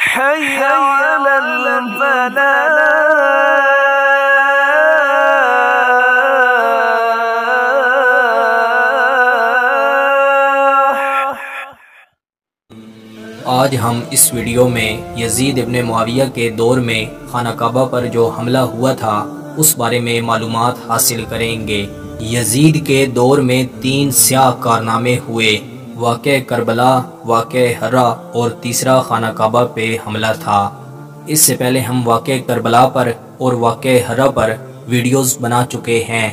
حي على الفلاح. آج ہم اس ویڈیو میں یزید ابن معاویہ کے دور میں خانہ کعبہ پر جو حملہ ہوا تھا اس بارے میں معلومات حاصل کریں گے۔ یزید کے دور میں 3 سیاہ کارنامے ہوئے: واقعہ کربلا، واقعہ ہرا اور تیسرا خانہ کعبہ پہ حملہ تھا۔ اس سے پہلے ہم واقعہ کربلا پر اور واقعہ ہرا پر ویڈیوز بنا چکے ہیں۔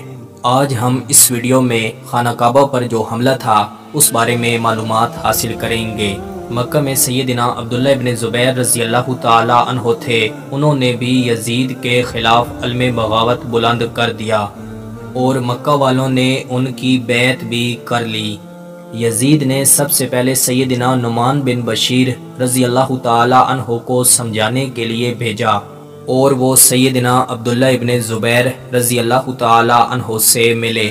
آج ہم اس ویڈیو میں خانہ کعبہ پر جو حملہ تھا اس بارے میں معلومات حاصل کریں گے۔ مکہ میں سیدنا عبداللہ ابن زبیر رضی اللہ تعالی عنہ تھے۔ انہوں نے بھی یزید کے خلاف علم بغاوت بلند کر دیا اور مکہ والوں نے ان کی بیعت بھی کر لی۔ یزید نے سب سے پہلے سیدنا نعمان بن بشیر رضی اللہ تعالی عنہ کو سمجھانے کے لیے بھیجا اور وہ سیدنا عبداللہ ابن زبیر رضی اللہ تعالی عنہ سے ملے۔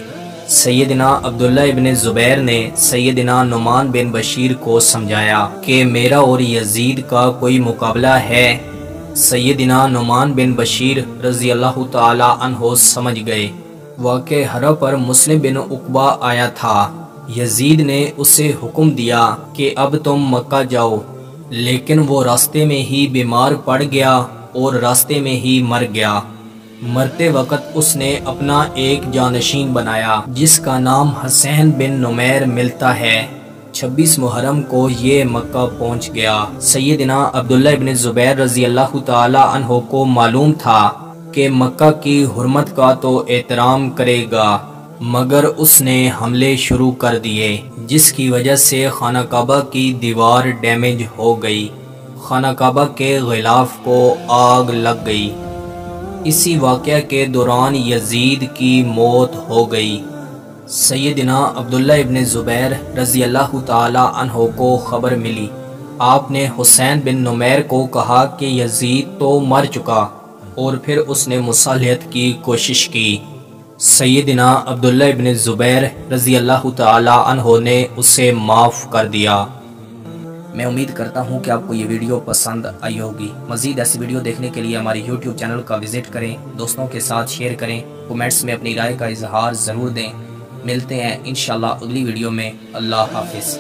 سیدنا عبداللہ ابن زبیر نے سیدنا نعمان بن بشیر کو سمجھایا کہ میرا اور یزید کا کوئی مقابلہ ہے۔ سیدنا نعمان بن بشیر رضی اللہ تعالی عنہ سمجھ گئے۔ واقعہ ہرا پر مسلم بن عقبہ آیا تھا۔ یزید نے اسے حکم دیا کہ اب تم مکہ جاؤ، لیکن وہ راستے میں ہی بیمار پڑ گیا اور راستے میں ہی مر گیا۔ مرتے وقت اس نے اپنا ایک جانشین بنایا جس کا نام حسین بن نمیر ملتا ہے۔ 26 محرم کو یہ مکہ پہنچ گیا۔ سیدنا عبداللہ ابن زبیر رضی اللہ تعالی عنہ کو معلوم تھا کہ مکہ کی حرمت کا تو احترام کرے گا، مگر اس نے حملے شروع کر دیے جس کی وجہ سے خانہ کعبہ کی دیوار ڈیمیج ہو گئی۔ خانہ کعبہ کے غلاف کو آگ لگ گئی۔ اسی واقعہ کے دوران یزید کی موت ہو گئی۔ سیدنا عبداللہ ابن زبیر رضی اللہ تعالی عنہ کو خبر ملی۔ آپ نے حسین بن نمیر کو کہا کہ یزید تو مر چکا، اور پھر اس نے مصالحت کی کوشش کی۔ سیدنا عبداللہ ابن زبیر رضی اللہ تعالی عنہ نے اسے معاف کر دیا۔ میں امید کرتا ہوں کہ آپ کو یہ ویڈیو پسند آئی ہوگی۔ مزید ایسی ویڈیو دیکھنے کے لیے ہماری یوٹیوب چینل کا وزٹ کریں، دوستوں کے ساتھ شیئر کریں، کومنٹس میں اپنی رائے کا اظہار ضرور دیں۔ ملتے ہیں انشاءاللہ اگلی ویڈیو میں۔ اللہ حافظ۔